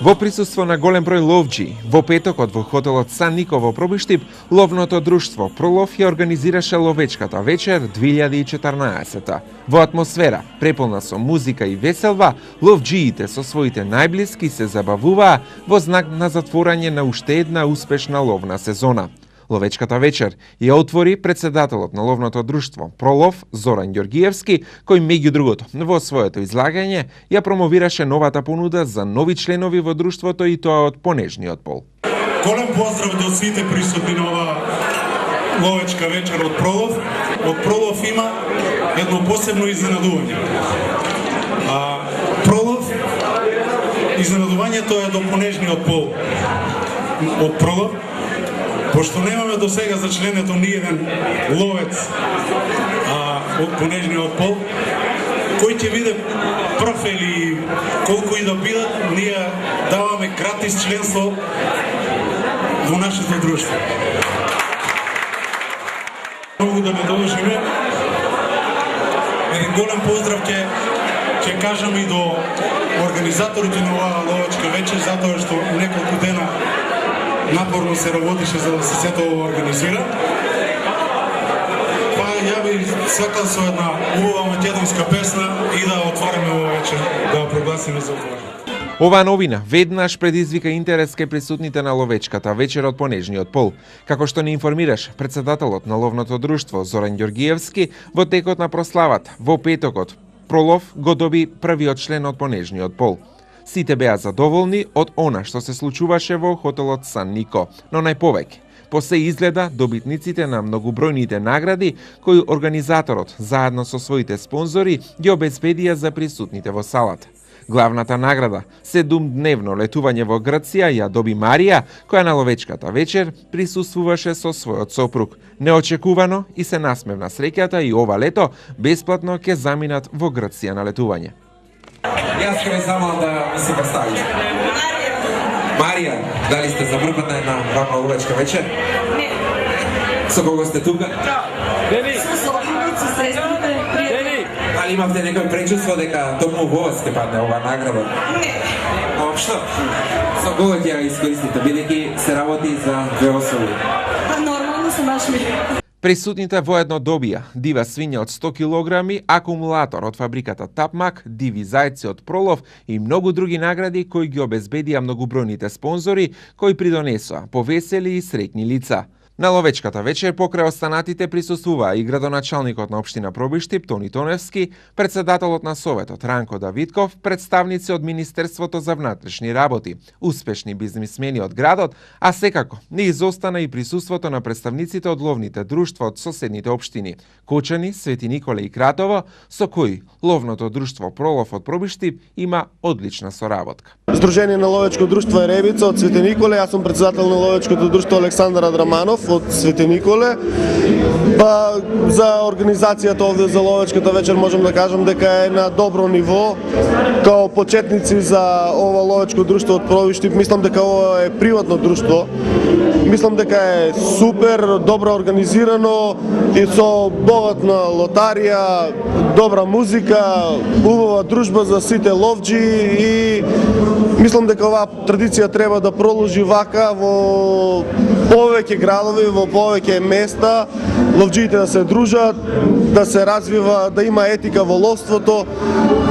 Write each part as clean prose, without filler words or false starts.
Во присуство на голем број ловџи, во петокот во хотелот Сан Нико во Пробиштип, ловното друштво Пролов ја организираше ловечката вечер 2014. Во атмосфера, преполна со музика и веселба, ловџиите со своите најблиски се забавуваа во знак на затворање на уште една успешна ловна сезона. Ловечката вечер ја отвори председателот на ловното друштво Пролов Зоран Ѓоргиевски, кој меѓу другото во своето излагање ја промовираше новата понуда за нови членови во друштвото и тоа од понежниот пол. Голем поздрав до сите присутни на ова ловечка вечер од Пролов. Од Пролов има едно посебно изненадување. Пролов, изненадувањето е до понежниот пол од Пролов. Пошто немаме до сега за членето ни еден ловец од понежниот пол, кој ќе биде прв или колку и да бидат, ние даваме гратис членство во нашето друштво. Многу да ме довршиме. Еден голем поздрав ќе кажам и до организаторите на оваа ловечка вечер, затоа што неколку дена напорно се работише за да се сето ова организира. Па ја би сакал со една убава македонска песна и да отвориме ова вечер, да ја прогласиме за отворена. Оваа новина веднаш предизвика интерес кај присутните на ловечката вечер од понежниот пол. Како што ни информираш председателот на ловното друштво Зоран Ѓоргиевски, во текот на прославата во петокот Пролов го доби првиот член од понежниот пол. Сите беа задоволни од она што се случуваше во хотелот Сан Нико, но најповеќе по се изгледа добитниците на многобројните награди кои организаторот заедно со своите спонзори ги обезбедија за присутните во салата. Главната награда, 7-дневно летување во Грција, ја доби Марија, која на ловечката вечер присуствуваше со својот сопруг. Неочекувано и се насмевна среќата и ова лето бесплатно ќе заминат во Грција на летување. Јас ќе ве замолам да ми се представите. Марија, дали сте за прв пат на една ваква ловечка вечер? Не. Со кого сте тука? Дени. Со сестрите, пријатели. Дали имавте некој пречувство дека токму во вас ќе падне ова награда? Не. Општо? Со кого ќе ја искористите, бидејќи се работи за две особи? Нормално се нашли. Присутните воедно добија дива свиња од 100 килограми, акумулатор од фабриката Тапмак, диви зајци од Пролов и многу други награди кои ги обезбедија многобројните спонзори кои придонесоа повесели и среќни лица. На ловечката вечер покрај останатите присуствуваа и градоначалникот на општина Пробиштип Тони Тоневски, председателот на Советот Ранко Давидков, представници од Министерството за внатрешни работи, успешни бизнисмени од градот, а секако не изостана и присуството на представниците од ловните друштва од соседните општини Кочани, Свети Николе и Кратово, со кои ловното друштво Пролов од Пробиштип има одлична соработка. Сдружение на ловечко друштво Еребица од Свети Николе, јас сум председател на ловечкото друштво Александар Адраманов од Свети Николе. Па за организацијата овде за ловечката вечер можам да кажам дека е на добро ниво. Као почетници за ова ловечко друштво од Пробиштип, мислам дека ова е приватно друштво. Мислам дека е супер, добро организирано и со богатна лотарија, добра музика, убава дружба за сите ловџи и мислам дека оваа традиција треба да продолжи вака во повеќе градови, во повеќе места, ловџиите да се дружат, да се развива, да има етика во ловството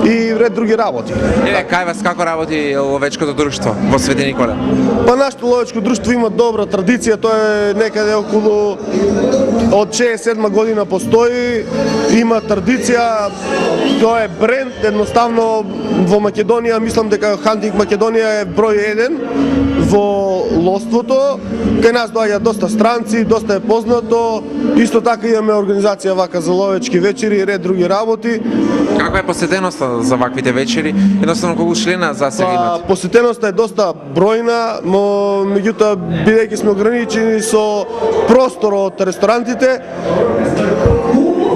и ред други работи. Кај вас како работи ловечкото друштво во Свети Николе? Па нашето ловечко друштво има добра традиција, тоа е некаде околу од 67 година постои, има традиција, тоа е бренд, едноставно во Македонија, мислам дека Хантинг Македонија е број 1 во ловството. Кај нас доаѓа доста странци, доста е познато. Исто така имаме организација вака за ловечки вечери и ред други работи. Каква е посетеноста за ваквите вечери? Едноставно колку члена за сега имате? Посетеноста е доста бројна, но меѓутоа бидејќи сме ограничени со просторот од ресторантите,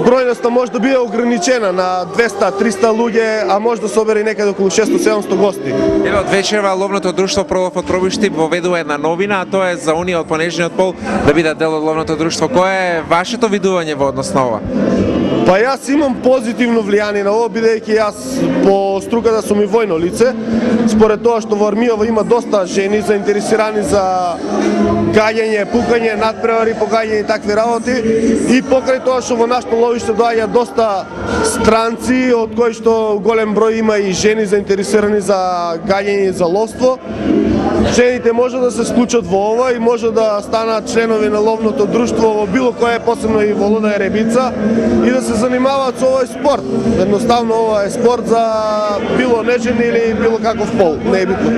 бројноста може да биде ограничена на 200-300 луѓе, а може да собере некаде околу 600-700 гости. Еве од вечерва ловното друштво Пролов од Пробиштип воведува една новина, а тоа е за оние од понежниот пол да бидат дел од ловното друштво. Кое е вашето видување во однос на ова? Па јас имам позитивно влијание на ово, бидејќи јас по струката сум и војно лице. Според тоа што во армијава има доста жени заинтересирани за гаѓање, пукање, надпревари, погаѓање и такви работи. И покрај тоа што во нашето ловиште доаѓа доста странци, од кои што голем број има и жени заинтересирани за гаѓање и за ловство. Жените може да се склучат во ова и може да станат членови на ловното друштво во било кое, посебно и во Луда Еребица, и да се занимаваат со овој спорт. Едноставно ова е спорт за било нежени или било каков пол, не е битно.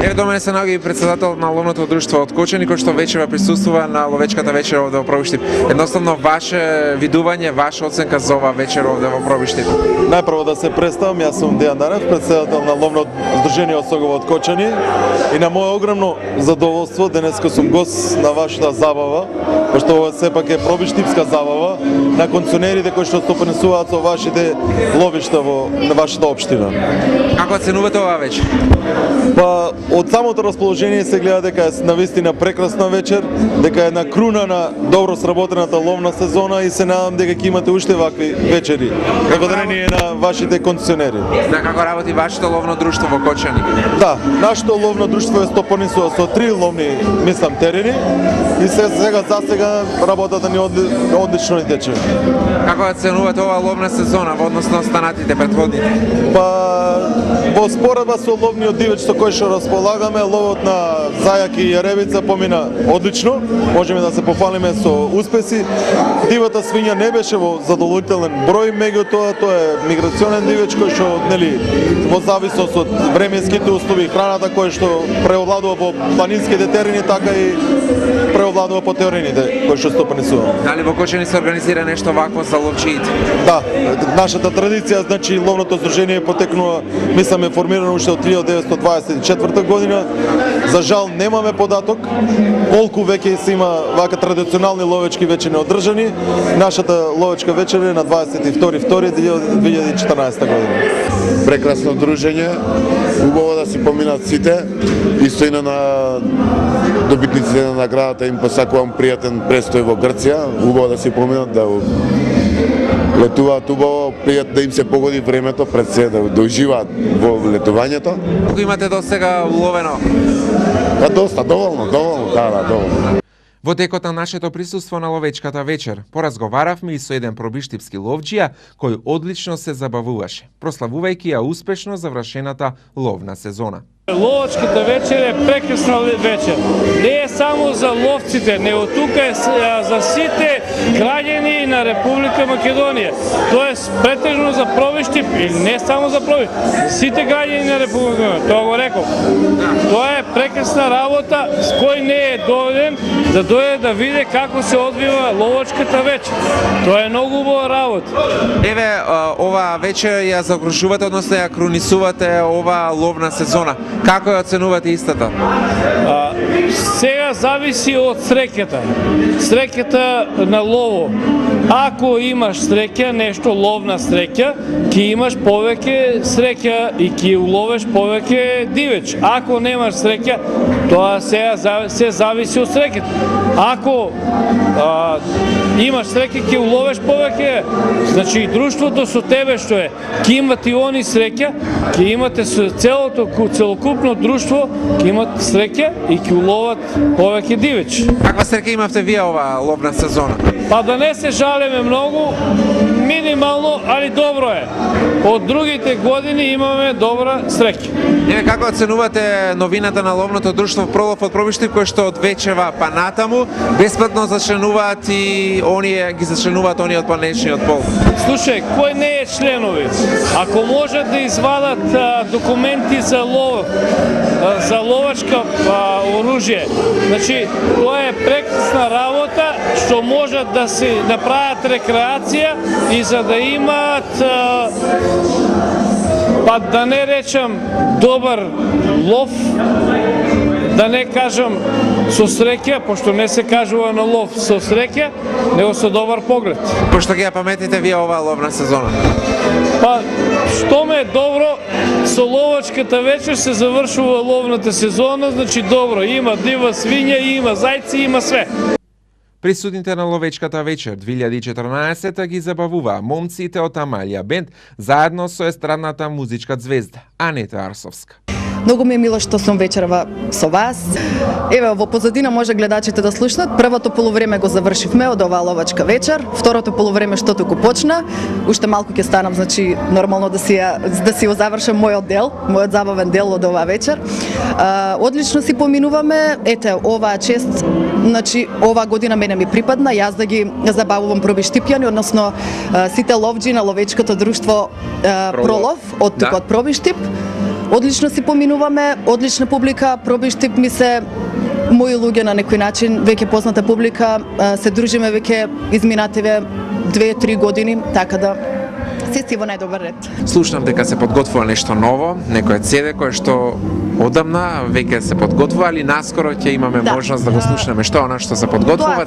Еве до мене се наоѓа и председател на ловното друштво од Кочани, кој што вечера присуствува на ловечката вечер овде во Пробиштип. Едноставно ваше видување, ваша оценка за ова вечер овде во Пробиштип. Најпрво да се представам, јас сум Дејан Дарев, председател на ловно здружение Осогово од Кочани, и на моје огромно задоволство денеска сум гост на вашата забава, пошто ова сепак е пробиштипска забава на концесионерите кои што допринесуваат со вашите ловишта во вашата општина. Како оценувате ова вечер? Па од самото расположение се гледа дека е навистина прекрасна вечер, дека е една круна на добро сработената ловна сезона и се надам дека ќе имате уште вакви вечери, благодарение на вашите концесионери. Да, како работи вашето ловно друштво во Кочани? Да, нашето ловно друштво е стопанисува со 3 ловни, мислам, терени и сега за сега работата ни одлично и тече. Како оценувате ова ловна сезона во однос на останатите претходните? Па во споредба со ловниот дивеч со кој што располагаме, ловот на зајаки и јаревица помина одлично, можеме да се пофалиме со успеси. Дивата свиња не беше во задоволителен број, меѓутоа тоа е миграционен дивеч кој што нели во зависност од временските услови и храната кој што преовладува во планинските терени, така и преовладува по терените кои што стопанисуваме. Дали во Кочани се организира нешто вакво за ловчиите? Да, нашата традиција, значи ловното здружение потекнува, мислам е формирано уште од 1924 година. За жал немаме податок колку веќе се има вака традиционални ловечки вече неодржани. Нашата ловечка вечер е на 22.2.2014 година. Прекрасно дружење, убаво да си поминат сите, исто и на добитниците на наградата им посакувам пријатен престој во Грција, убаво да си поминат, да летуваат убаво, пријатно да им се погоди времето пред се да уживаат во летувањето. Колку имате до сега уловено? Па доста, доволно, да, доволно. Во текот на нашето присуство на ловечката вечер, поразговаравме и со еден пробиштипски ловџија кој одлично се забавуваше, прославувајќи ја успешно завршената ловна сезона. Ловачката вечер е прекрасна вечер. Не е само за ловците, него тука е за сите граѓани на Република Македонија. Тоест, претежно за Пробиштип, и не само за Пробиштип, сите граѓани на Република Македонија. Тоа го реков. Тоа е прекрасна работа, с кој не е доведен да дојде да види како се одвива ловачката вечер. Тоа е многу убава работа. Еве, ова вечер ја закружувате, односно ја крунисувате ова ловна сезона. Како ја оценувате истата? Сега зависи од среќата. Среќата на лово. Ако имаш среќа, нешто ловна среќа, ќе имаш повеќе среќа и ќе уловеш повеќе дивеч. Ако немаш среќа, тоа сега се зависи од среќата. Ако имаш среќа, ќе уловеш повеќе. Значи, друштвото со тебе што е, ќе имат и они среќа, ќе имате со целокупно друштво, ќе имат среќа и ќе уловат повеќе дивеч. Каква среќа имавте вие ова ловна сезона? Па да не се жалеме многу, минимално, али добро е. Од другите години имаме добра среќа. Еве, како оценувате новината на ловното друштво Пролов од Пробиштип, кој што од вечева па натаму бесплатно зачленуваат и оние ги зачленуваат оние од планечниот пол? Слушај, кој не е членови? Ако можат да извадат документи за лов, за ловачка оружје, значи тоа е прекрасна работа што можат да се направат рекреација и за да имаат па да не речам добар лов, да не кажам со среќа, пошто не се кажува на лов со среќа, него со добар поглед. Пошто ги ја паметите вие оваа ловна сезона? Па, што ме е добро, со ловачката вечер се завршува ловната сезона, значи добро, има дива свиња, има зајци, има све. Присутните на ловечката вечер 2014 ги забавуваа момците од Амалија Бенд заедно со естрадната музичка звезда Анета Арсовска. Многу ми е мило што сум вечерва со вас. Еве, во позадина може гледачите да слушнат. Првото полувреме го завршивме од оваа ловачка вечер. Второто полувреме што току почна. Уште малку ќе станам, значи нормално да си го завршам мојот дел, мојот забавен дел од оваа вечер. Одлично си поминуваме. Ете, оваа чест, значи оваа година мене ми припадна, јас да ги забавувам пробиштипјани, односно сите ловџи на ловечкото друштво Пролов од тук од Пробиштип. Одлично си поминуваме, одлична публика, Пробиштип ми се мои луѓе на некој начин, веќе позната публика, се дружиме веќе изминативе 2-3 години, така да се си во најдобар ред. Слушнам дека се подготвува нешто ново, некој CD кое што одамна веќе се подготвува, али наскоро ќе имаме можност да го слушнеме што она што се подготвува.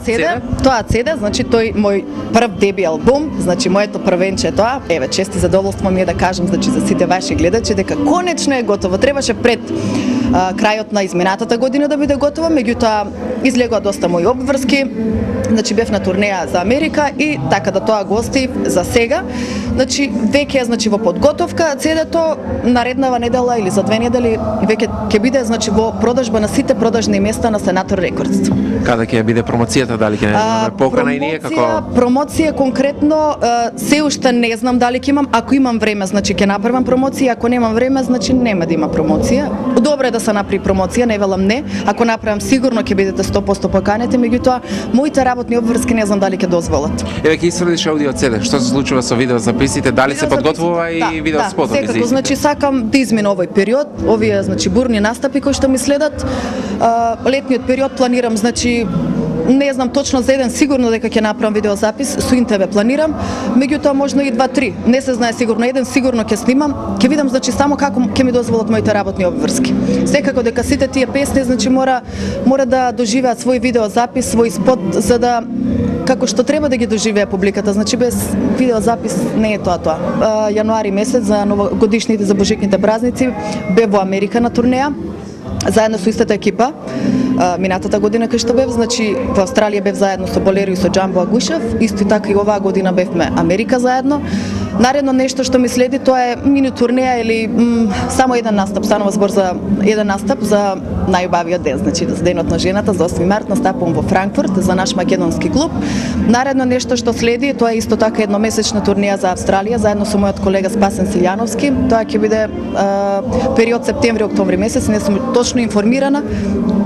Тоа CD, значи тој мој прв деби албум, значи моето првенче е тоа. Еве, чести задоволство ми е да кажам, значи за сите ваши гледачи дека конечно е готово. Требаше пред крајот на изминатата година да биде готова, меѓутоа излегоа доста мои обврски. Значи бев на турнеја за Америка и така да тоа гостив за сега. Значи веќе значи во подготовка, CD-то нареднава недела или за 2 недели веќе ќе биде значи во продажба на сите продажни места на Сенатор Рекордс. Каде ќе биде промоцијата, дали ќе имаме покана и ние како промоција конкретно се уште не знам дали ќе имам, ако имам време значи ќе направам промоција, ако немам време значи нема да има промоција. Добро е да се направи промоција, не велам не. Ако направам сигурно ќе бидете 100% поканети, меѓутоа моите работни обврски не знам дали ќе дозволат. Еве ќе исфрлиш аудио CD, што се случува со видеозаписите, дали се подготвува и видеоспотот за секако, значи сакам да измине овој период, овие значи бурни настапи кои што ми следат. Летниот период планирам значи не знам точно за еден сигурно дека ќе направам видеозапис, со Интеве планирам, меѓутоа можно и 2-3, не се знае сигурно, еден сигурно ќе снимам, ќе видам значи само како ќе ми дозволат моите работни обврски. Секако дека сите тие песни значи мора да доживеат свој видеозапис, свој спот за да како што треба да ги доживее публиката, значи без видеозапис не е тоа. Јануари месец за новогодишните, за божикните празници бев во Америка на турнеја заедно со истата екипа. Минатата година кај што бев, значи во Австралија бев заедно со Болеро и со Джамбо Агушев, исто така и оваа година бевме Америка заедно. Наредно нешто што ми следи тоа е мини турнеја или само еден настап, станува збор за еден настап за најубавиот ден, значи за денот на жената за 8 март настапувам во Франкфурт за наш македонски клуб. Наредно нешто што следи, тоа е исто така едномесечна турнеја за Австралија заедно со мојот колега Спасен Силјановски. Тоа ќе биде период септември-октомври месец, не сум точно информирана.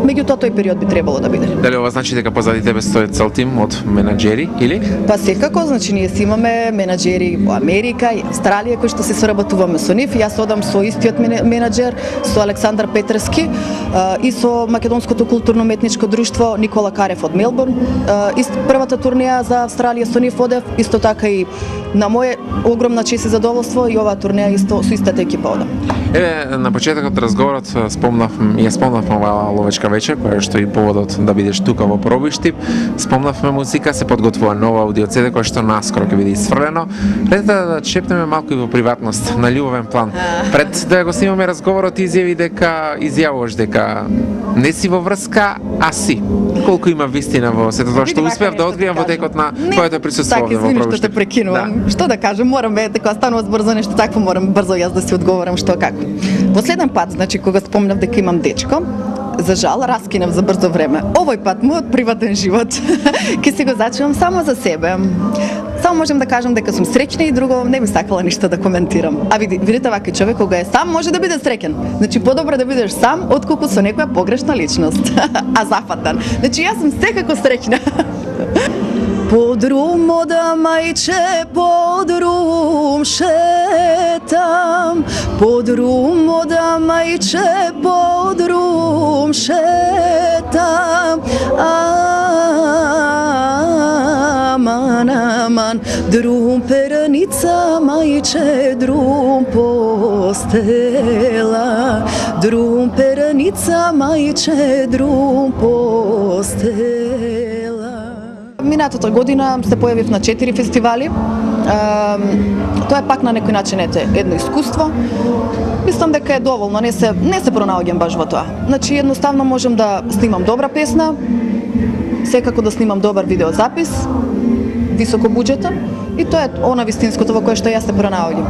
Меѓутоа тој период би требало да биде. Дали ова значи дека позади тебе стои цел тим од менаџери или? Па секако, значи ние си имаме менаџери во Америка и Австралија кои што се соработуваме со нив. Јас одам со истиот менаџер, со Александар Петрски и со Македонското културно-уметничко друштво Никола Карев од Мелбурн. Првата турнеја за Австралија со нив одев, исто така и на моје огромна чест и задоволство и оваа турнеја исто со истата екипа одам. Еве, на почетокот разговорот спомнавме оваа ловечка вечер, која што и поводот да бидеш тука во Пробиштип. Спомнавме музика, се подготвува нова аудио CD која што наскоро ќе биде исфрлено. Пред да шепнеме малку и во приватност, на љубовен план. Пред да го снимаме разговорот изјавуваш дека не си во врска, а си. Колку има вистина во сето тоа што успеав да откриам во текот на твоето присуство овде во Пробиштип? Што те прекинувам. Што да кажам, мораме дека станува збор за нешто такво, морам брзо јас да си одговорам што како. Последен пат, значи кога спомнав дека имам дечко, за жал раскинав за брзо време. Овој пат мојот приватен живот ќе си го зачувам само за себе. Само можем да кажам дека сум среќна и друго не би сакала ништо да коментирам. А видите вака човек кога е сам може да биде среќен. Значи подобро да бидеш сам отколку со некоја погрешна личност. А зафатан. Значи јас сум секако среќна. Подрум ода мајче, подрум шетам, подрум ода мајче, подрум шетам, аман, аман, друм перница мајче, друм постела, друм перница мајче, друм постела. Минатата година се појавив на 4 фестивали. Тоа е пак на некој начин едно искуство. Мислам дека е доволно, не се пронаоѓам баш во тоа. Значи едноставно можам да снимам добра песна, секако да снимам добар видеозапис, високо буџетен, и тоа е она вистинското во кое што јас се пронаоѓам.